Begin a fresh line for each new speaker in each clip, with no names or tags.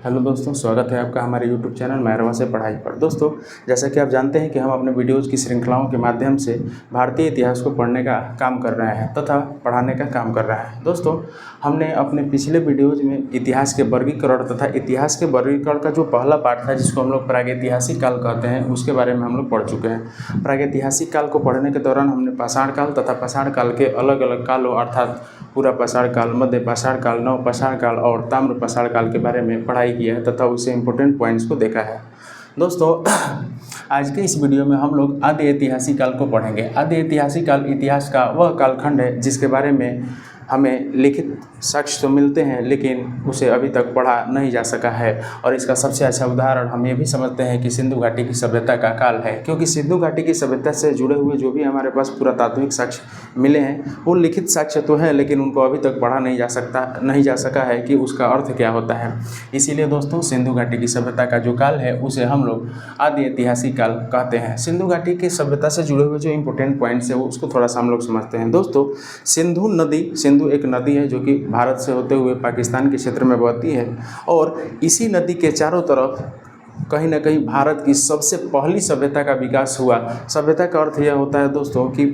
Hello दोस्तों, स्वागत है आपका हमारे यूट्यूब चैनल मेहरवा से पढ़ाई पर। दोस्तों, जैसा कि आप जानते हैं कि हम अपने वीडियोज़ की श्रृंखलाओं के माध्यम से भारतीय इतिहास को पढ़ने का काम कर रहे हैं तथा पढ़ाने का काम कर रहे हैं। दोस्तों, हमने अपने पिछले वीडियोज़ में इतिहास के वर्गीकरण तथा इतिहास के वर्गीकरण का जो पहला पार्ट था, जिसको हम लोग प्रागैतिहासिक काल कहते हैं, उसके बारे में हम लोग पढ़ चुके हैं। प्रागैतिहासिक काल को पढ़ने के दौरान हमने पाषाण काल तथा पाषाण काल के अलग अलग कालों अर्थात पूरा पाषाण काल, मध्य पाषाण काल, नव पाषाण काल और ताम्र पाषाण काल के बारे में पढ़ाई किया है तथा उससे इम्पोर्टेंट पॉइंट्स को देखा है। दोस्तों, आज के इस वीडियो में हम लोग आदि ऐतिहासिक काल को पढ़ेंगे। आदि ऐतिहासिक काल इतिहास का वह कालखंड है जिसके बारे में हमें लिखित साक्ष्य तो मिलते हैं, लेकिन उसे अभी तक पढ़ा नहीं जा सका है। और इसका सबसे अच्छा उदाहरण हम ये भी समझते हैं कि सिंधु घाटी की सभ्यता का काल है, क्योंकि सिंधु घाटी की सभ्यता से जुड़े हुए जो भी हमारे पास पुरातात्विक साक्ष्य मिले हैं, वो लिखित साक्ष्य तो है, लेकिन उनको अभी तक पढ़ा नहीं जा सका है कि उसका अर्थ क्या होता है। इसीलिए दोस्तों, सिंधु घाटी की सभ्यता का जो काल है उसे हम लोग आदि ऐतिहासिक काल कहते हैं। सिंधु घाटी की सभ्यता से जुड़े हुए जो इंपॉर्टेंट पॉइंट्स है उसको थोड़ा सा हम लोग समझते हैं। दोस्तों, सिंधु एक नदी है जो कि भारत से होते हुए पाकिस्तान के क्षेत्र में बहती है, और इसी नदी के चारों तरफ कहीं ना कहीं भारत की सबसे पहली सभ्यता का विकास हुआ। सभ्यता का अर्थ यह होता है दोस्तों कि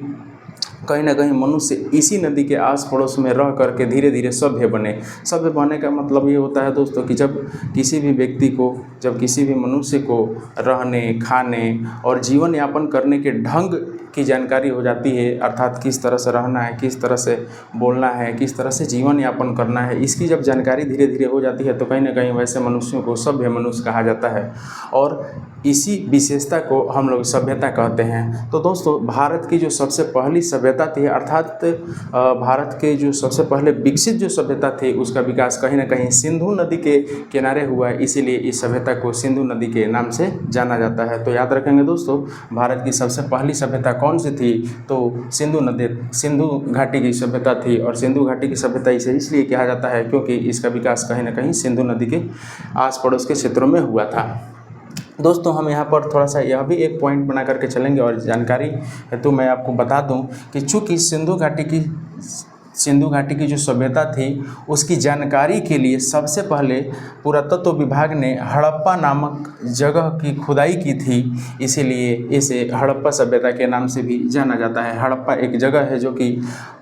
कहीं ना कहीं मनुष्य इसी नदी के आस पड़ोस में रह करके धीरे धीरे सभ्य बने। सभ्य बनने का मतलब ये होता है दोस्तों कि जब किसी भी मनुष्य को रहने, खाने और जीवन यापन करने के ढंग की जानकारी हो जाती है, अर्थात किस तरह से रहना है, किस तरह से बोलना है, किस तरह से जीवन यापन करना है, इसकी जब जानकारी धीरे धीरे हो जाती है तो कहीं ना कहीं वैसे मनुष्यों को सभ्य मनुष्य कहा जाता है, और इसी विशेषता को हम लोग सभ्यता कहते हैं। तो दोस्तों, भारत की जो सबसे पहली सभ्यता थी, अर्थात भारत के जो सबसे पहले विकसित जो सभ्यता थी, उसका विकास कहीं ना कहीं सिंधु नदी के किनारे हुआ है। इसीलिए इस सभ्यता को सिंधु नदी के नाम से जाना जाता है। तो याद रखेंगे दोस्तों, भारत की सबसे पहली सभ्यता कौन सी थी? तो सिंधु घाटी की सभ्यता थी। और सिंधु घाटी की सभ्यता इसे इसलिए कहा जाता है क्योंकि इसका विकास कहीं ना कहीं सिंधु नदी के आस पड़ोस के क्षेत्रों में हुआ था। दोस्तों, हम यहाँ पर थोड़ा सा यह भी एक पॉइंट बना करके चलेंगे, और जानकारी हेतु मैं आपको बता दूं कि चूँकि सिंधु घाटी की जो सभ्यता थी उसकी जानकारी के लिए सबसे पहले पुरातत्व विभाग ने हड़प्पा नामक जगह की खुदाई की थी, इसीलिए इसे हड़प्पा सभ्यता के नाम से भी जाना जाता है। हड़प्पा एक जगह है जो कि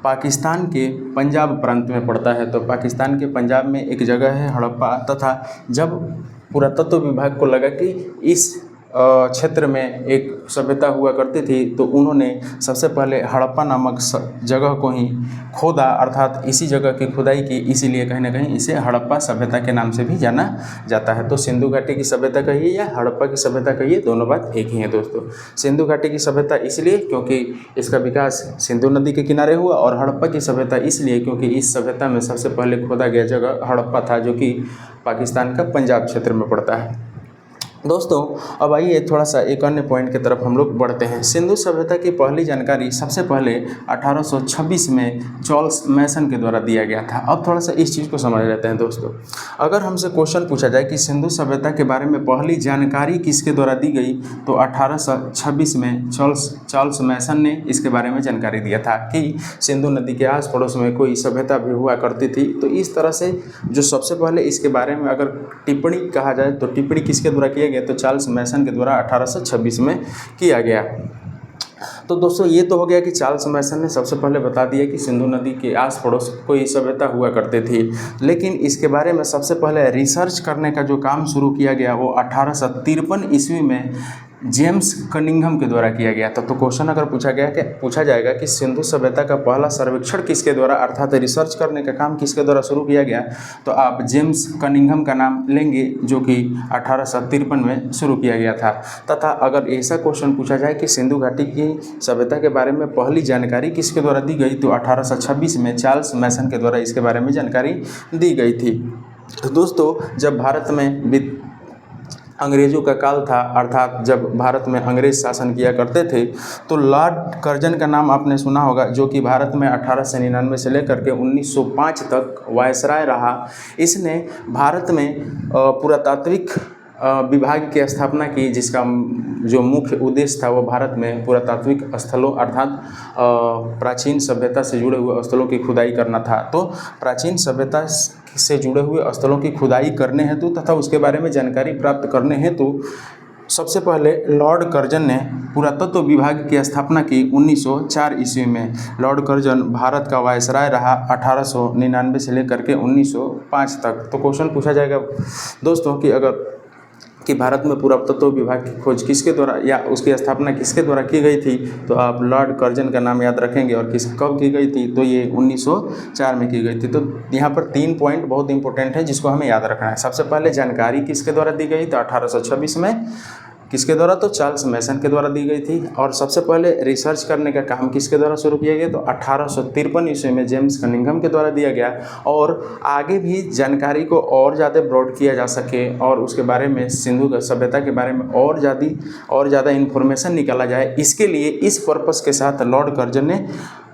पाकिस्तान के पंजाब प्रांत में पड़ता है। तो पाकिस्तान के पंजाब में एक जगह है हड़प्पा, तथा जब पुरातत्व विभाग को लगा कि इस क्षेत्र में एक सभ्यता हुआ करती थी, तो उन्होंने सबसे पहले हड़प्पा नामक जगह को ही खोदा, अर्थात इसी जगह की खुदाई की। इसीलिए कहीं ना कहीं इसे हड़प्पा सभ्यता के नाम से भी जाना जाता है। तो सिंधु घाटी की सभ्यता कहिए या हड़प्पा की सभ्यता कहिए, दोनों बात एक ही है दोस्तों। सिंधु घाटी की सभ्यता इसलिए क्योंकि इसका विकास सिंधु नदी के किनारे हुआ, और हड़प्पा की सभ्यता इसलिए क्योंकि इस सभ्यता में सबसे पहले खोदा गया जगह हड़प्पा था, जो कि पाकिस्तान का पंजाब क्षेत्र में पड़ता है। दोस्तों, अब आइए थोड़ा सा एक अन्य पॉइंट की तरफ हम लोग बढ़ते हैं। सिंधु सभ्यता की पहली जानकारी सबसे पहले 1826 में चार्ल्स मैसन के द्वारा दिया गया था। अब थोड़ा सा इस चीज़ को समझ लेते हैं दोस्तों। अगर हमसे क्वेश्चन पूछा जाए कि सिंधु सभ्यता के बारे में पहली जानकारी किसके द्वारा दी गई, तो 1826 में चार्ल्स मैसन ने इसके बारे में जानकारी दिया था कि सिंधु नदी के आस पड़ोस में कोई सभ्यता भी हुआ करती थी। तो इस तरह से जो सबसे पहले इसके बारे में अगर टिप्पणी कहा जाए, तो टिप्पणी किसके द्वारा किया गया, तो चार्ल्स मैसन के द्वारा 1826 में किया गया। तो दोस्तों, ये तो हो गया कि चार्ल्स मैसन ने सबसे पहले बता दिया कि सिंधु नदी के आस पड़ोस कोई सभ्यता हुआ करती थी। लेकिन इसके बारे में सबसे पहले रिसर्च करने का जो काम शुरू किया गया वो 1853 ईस्वी में जेम्स कनिंघम के द्वारा किया गया था। तो क्वेश्चन अगर पूछा जाएगा कि सिंधु सभ्यता का पहला सर्वेक्षण किसके द्वारा, अर्थात रिसर्च करने का काम किसके द्वारा शुरू किया गया, तो आप जेम्स कनिंघम का नाम लेंगे, जो कि 1853 में शुरू किया गया था। तथा अगर ऐसा क्वेश्चन पूछा जाए कि सिंधु घाटी की सभ्यता के बारे में पहली जानकारी किसके द्वारा दी गई, तो 1826 में चार्ल्स मैसन के द्वारा इसके बारे में जानकारी दी गई थी। तो दोस्तों, जब भारत में अंग्रेज़ों का काल था, अर्थात जब भारत में अंग्रेज शासन किया करते थे, तो लॉर्ड कर्जन का नाम आपने सुना होगा, जो कि भारत में 1899 से लेकर के 1905 तक वायसराय रहा। इसने भारत में पुरातात्विक विभाग की स्थापना की, जिसका जो मुख्य उद्देश्य था वो भारत में पुरातात्विक स्थलों अर्थात प्राचीन सभ्यता से जुड़े हुए स्थलों की खुदाई करना था। तो प्राचीन सभ्यता से जुड़े हुए स्थलों की खुदाई करने हेतु तथा उसके बारे में जानकारी प्राप्त करने हेतु सबसे पहले लॉर्ड कर्जन ने पुरातत्व विभाग की स्थापना की 1904 ईस्वी में। लॉर्ड कर्जन भारत का वायसराय रहा 1899 से लेकर के 1905 तक। तो क्वेश्चन पूछा जाएगा दोस्तों कि भारत में पुरातत्व विभाग की खोज किसके द्वारा या उसकी स्थापना किसके द्वारा की गई थी, तो आप लॉर्ड कर्जन का नाम याद रखेंगे। और कब की गई थी, तो ये 1904 में की गई थी। तो यहाँ पर 3 पॉइंट बहुत इंपॉर्टेंट है जिसको हमें याद रखना है। सबसे पहले जानकारी किसके द्वारा दी गई, तो 1826 में किसके द्वारा, तो चार्ल्स मैसन के द्वारा दी गई थी। और सबसे पहले रिसर्च करने का काम किसके द्वारा शुरू किया गया, तो 1853 ईस्वी में जेम्स कनिंघम के द्वारा दिया गया। और आगे भी जानकारी को और ज़्यादा ब्रॉड किया जा सके और उसके बारे में सिंधु सभ्यता के बारे में और ज़्यादा इन्फॉर्मेशन निकाला जाए, इसके लिए इस पर्पस के साथ लॉर्ड कर्जन ने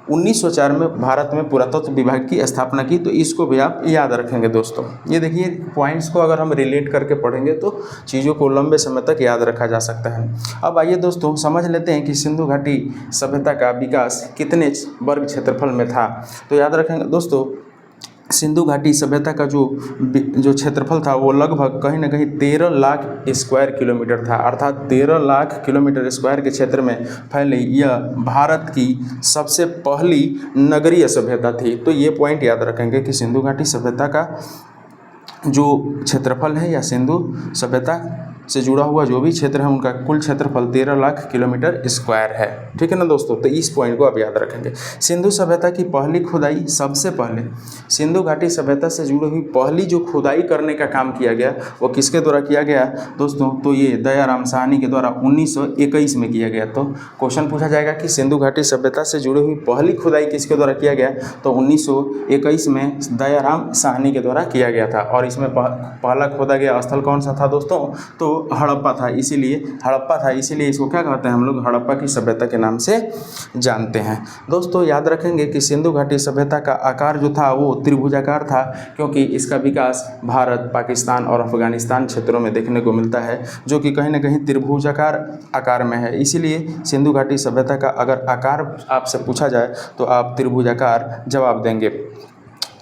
1904 में भारत में पुरातत्व विभाग की स्थापना की। तो इसको भी आप याद रखेंगे दोस्तों। ये देखिए पॉइंट्स को अगर हम रिलेट करके पढ़ेंगे तो चीज़ों को लंबे समय तक याद रखा जा सकता है। अब आइए दोस्तों समझ लेते हैं कि सिंधु घाटी सभ्यता का विकास कितने वर्ग क्षेत्रफल में था। तो याद रखेंगे दोस्तों, सिंधु घाटी सभ्यता का जो क्षेत्रफल था वो लगभग कहीं ना कहीं 13 लाख स्क्वायर किलोमीटर था। अर्थात 13 लाख किलोमीटर स्क्वायर के क्षेत्र में फैली यह भारत की सबसे पहली नगरीय सभ्यता थी। तो ये पॉइंट याद रखेंगे कि सिंधु घाटी सभ्यता का जो क्षेत्रफल है या सिंधु सभ्यता से जुड़ा हुआ जो भी क्षेत्र है उनका कुल क्षेत्रफल 13 लाख किलोमीटर स्क्वायर है। ठीक है ना दोस्तों, तो इस पॉइंट को आप याद रखेंगे। सिंधु सभ्यता की पहली खुदाई, सबसे पहले सिंधु घाटी सभ्यता से जुड़ी हुई पहली जो खुदाई करने का काम किया गया वो किसके द्वारा किया गया दोस्तों, तो ये दयाराम साहनी के द्वारा 1921 में किया गया। तो क्वेश्चन पूछा जाएगा कि सिंधु घाटी सभ्यता से जुड़ी हुई पहली खुदाई किसके द्वारा किया गया, तो 1921 में दयाराम साहनी के द्वारा किया गया था। और इसमें पहला खोदा गया स्थल कौन सा था दोस्तों, तो हड़प्पा था। इसीलिए इसको क्या कहते हैं हम लोग, हड़प्पा की सभ्यता के नाम से जानते हैं। दोस्तों याद रखेंगे कि सिंधु घाटी सभ्यता का आकार जो था वो त्रिभुजाकार था, क्योंकि इसका विकास भारत, पाकिस्तान और अफगानिस्तान क्षेत्रों में देखने को मिलता है, जो कि कहीं ना कहीं त्रिभुजाकार आकार में है। इसीलिए सिंधु घाटी सभ्यता का अगर आकार आपसे पूछा जाए तो आप त्रिभुजाकार जवाब देंगे।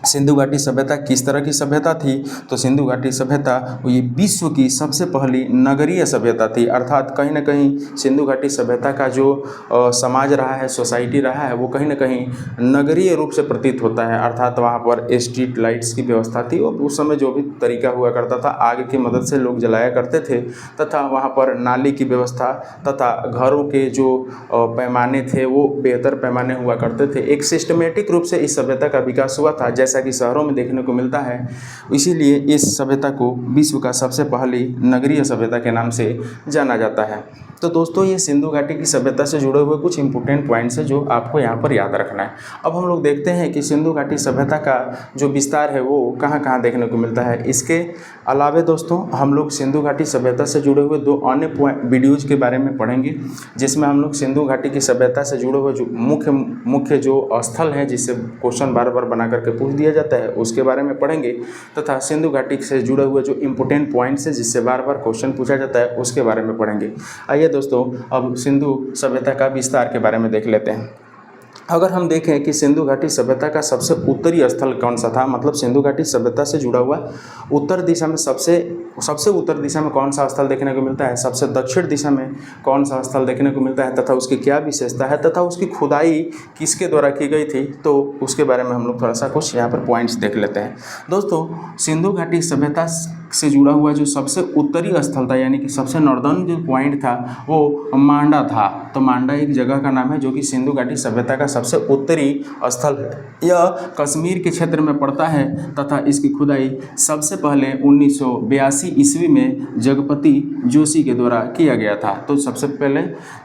सिंधु घाटी सभ्यता किस तरह की सभ्यता थी, तो सिंधु घाटी सभ्यता ये विश्व की सबसे पहली नगरीय सभ्यता थी। अर्थात कहीं ना कहीं सिंधु घाटी सभ्यता का जो समाज रहा है, सोसाइटी रहा है, वो कहीं ना कहीं नगरीय रूप से प्रतीत होता है। अर्थात वहाँ पर स्ट्रीट लाइट्स की व्यवस्था थी और उस समय जो भी तरीका हुआ करता था, आग की मदद से लोग जलाया करते थे, तथा वहाँ पर नाली की व्यवस्था तथा घरों के जो पैमाने थे वो बेहतर पैमाने हुआ करते थे। एक सिस्टमेटिक रूप से इस सभ्यता का विकास हुआ था, जैसा कि शहरों में देखने को मिलता है। इसीलिए इस सभ्यता को विश्व का सबसे पहली नगरीय सभ्यता के नाम से जाना जाता है। तो दोस्तों ये सिंधु घाटी की सभ्यता से जुड़े हुए कुछ इंपॉर्टेंट पॉइंट्स हैं जो आपको यहाँ पर याद रखना है। अब हम लोग देखते हैं कि सिंधु घाटी सभ्यता का जो विस्तार है वो कहाँ कहाँ देखने को मिलता है। इसके अलावे दोस्तों हम लोग सिंधु घाटी सभ्यता से जुड़े हुए 2 अन्य वीडियोज के बारे में पढ़ेंगे, जिसमें हम लोग सिंधु घाटी की सभ्यता से जुड़े हुए जो मुख्य जो स्थल हैं जिससे क्वेश्चन बार बार बना करके पूछ दिया जाता है उसके बारे में पढ़ेंगे, तथा सिंधु घाटी से जुड़े हुए जो इंपॉर्टेंट पॉइंट्स हैं जिससे बार बार क्वेश्चन पूछा जाता है उसके बारे में पढ़ेंगे। आइए दोस्तों अब सिंधु सभ्यता का विस्तार के बारे में देख लेते हैं। अगर हम देखें कि सिंधु घाटी सभ्यता का सबसे उत्तरी स्थल कौन सा था, मतलब सिंधु घाटी सभ्यता से जुड़ा हुआ उत्तर दिशा में सबसे उत्तर दिशा में कौन सा स्थल देखने को मिलता है, सबसे दक्षिण दिशा में कौन सा स्थल देखने को मिलता है, तथा उसकी क्या विशेषता है, तथा उसकी खुदाई किसके द्वारा की गई थी, तो उसके बारे में हम लोग थोड़ा सा कुछ यहाँ पर पॉइंट्स देख लेते हैं। दोस्तों सिंधु घाटी सभ्यता से जुड़ा हुआ जो सबसे उत्तरी स्थल था, यानी कि सबसे नॉर्दर्न जो पॉइंट था वो मांडा था। तो मांडा एक जगह का नाम है जो कि सिंधु घाटी सभ्यता का सबसे उत्तरी स्थल है। यह कश्मीर के क्षेत्र में पड़ता है तथा इसकी खुदाई सबसे पहले 1982 ईस्वी में जगपति जोशी के द्वारा किया गया था। तो सबसे पहले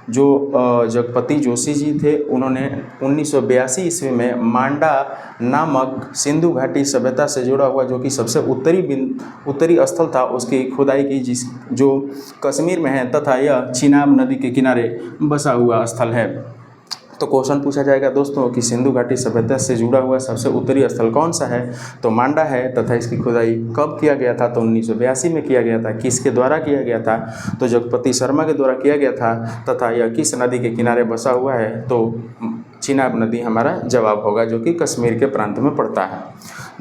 जो जगपति जोशी जी थे उन्होंने 1982 ईस्वी में मांडा नामक सिंधु घाटी सभ्यता से जुड़ा हुआ जो कि सबसे उत्तरी स्थल था उसकी खुदाई की, जो कश्मीर में है, तथा यह चिनाब नदी के किनारे बसा हुआ स्थल है। तो क्वेश्चन पूछा जाएगा दोस्तों कि सिंधु घाटी सभ्यता से जुड़ा हुआ सबसे उत्तरी स्थल कौन सा है, तो मांडा है, तथा इसकी खुदाई कब किया गया था, तो 1982 में किया गया था। किसके द्वारा किया गया था, तो जगपति शर्मा के द्वारा किया गया था, तथा यह किस नदी के किनारे बसा हुआ है, तो चिनाब नदी हमारा जवाब होगा जो कि कश्मीर के प्रांत में पड़ता है।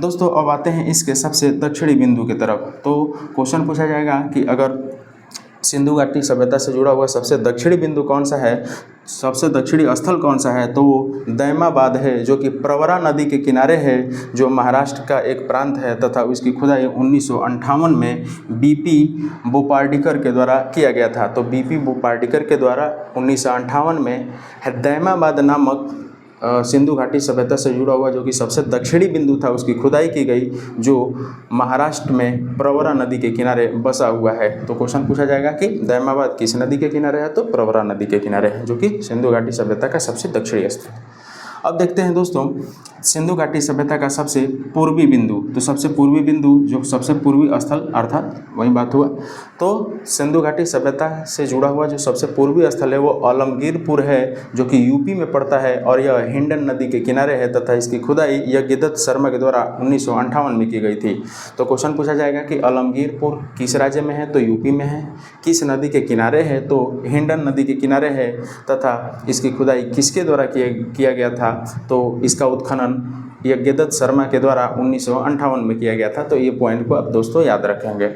दोस्तों अब आते हैं इसके सबसे दक्षिणी बिंदु की तरफ। तो क्वेश्चन पूछा जाएगा कि अगर सिंधु घाटी सभ्यता से जुड़ा हुआ सबसे दक्षिणी बिंदु कौन सा है, सबसे दक्षिणी स्थल कौन सा है, तो वो दैमाबाद है, जो कि प्रवरा नदी के किनारे है, जो महाराष्ट्र का एक प्रांत है तथा उसकी खुदाई 1958 में बीपी बोपार्डिकर के द्वारा किया गया था। तो बीपी बोपार्डिकर के द्वारा 1958 में दैमाबाद नामक सिंधु घाटी सभ्यता से जुड़ा हुआ जो कि सबसे दक्षिणी बिंदु था, उसकी खुदाई की गई, जो महाराष्ट्र में प्रवरा नदी के किनारे बसा हुआ है। तो क्वेश्चन पूछा जाएगा कि दैमाबाद किस नदी के किनारे है, तो प्रवरा नदी के किनारे है, जो कि सिंधु घाटी सभ्यता का सबसे दक्षिणी स्थल। अब देखते हैं दोस्तों सिंधु घाटी सभ्यता का सबसे पूर्वी बिंदु। तो सबसे पूर्वी बिंदु जो सबसे पूर्वी स्थल अर्थात वही बात हुआ, तो सिंधु घाटी सभ्यता से जुड़ा हुआ जो सबसे पूर्वी स्थल है वो आलमगीरपुर है, जो कि यूपी में पड़ता है और यह हिंडन नदी के किनारे है तथा इसकी खुदाई यज्ञदत्त शर्मा के द्वारा 1958 में की गई थी। तो क्वेश्चन पूछा जाएगा कि आलमगीरपुर किस राज्य में है, तो यूपी में है, किस नदी के किनारे है, तो हिंडन नदी के किनारे है, तथा इसकी खुदाई किसके द्वारा किया गया था, तो इसका उत्खनन यज्ञदत्त शर्मा के द्वारा 1958 में किया गया था। तो ये पॉइंट को आप दोस्तों याद रखेंगे।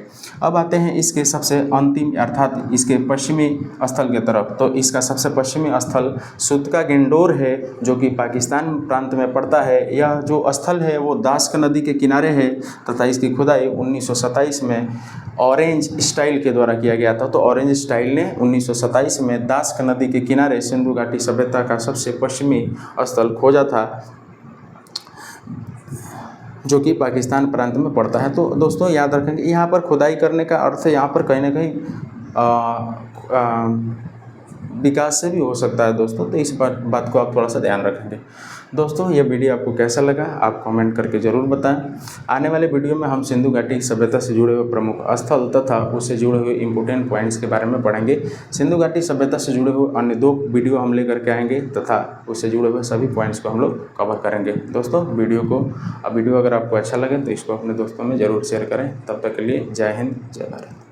अब आते हैं इसके सबसे अंतिम अर्थात इसके पश्चिमी स्थल की तरफ। तो इसका सबसे पश्चिमी स्थल सुतका गेंडोर है, जो कि पाकिस्तान प्रांत में पड़ता है। यह जो स्थल है वो दास्क नदी के किनारे है तथा इसकी खुदाई 1927 में ऑरेंज स्टाइल के द्वारा किया गया था। तो ऑरेंज स्टाइल ने 1927 में दास्क नदी के किनारे सिंधु घाटी सभ्यता का सबसे पश्चिमी स्थल खोजा था, जो कि पाकिस्तान प्रांत में पड़ता है। तो दोस्तों याद रखेंगे यहाँ पर खुदाई करने का अर्थ यहाँ पर कहीं ना कहीं विकास से भी हो सकता है दोस्तों। तो इस बात को आप थोड़ा सा ध्यान रखेंगे। दोस्तों ये वीडियो आपको कैसा लगा आप कमेंट करके ज़रूर बताएं। आने वाले वीडियो में हम सिंधु घाटी सभ्यता से जुड़े हुए प्रमुख स्थल तथा उससे जुड़े हुए इम्पोर्टेंट पॉइंट्स के बारे में पढ़ेंगे। सिंधु घाटी सभ्यता से जुड़े हुए अन्य 2 वीडियो हम लेकर के आएंगे तथा उससे जुड़े हुए सभी पॉइंट्स को हम लोग कवर करेंगे। दोस्तों वीडियो अगर आपको अच्छा लगे तो इसको अपने दोस्तों में ज़रूर शेयर करें। तब तक के लिए जय हिंद जय भारत।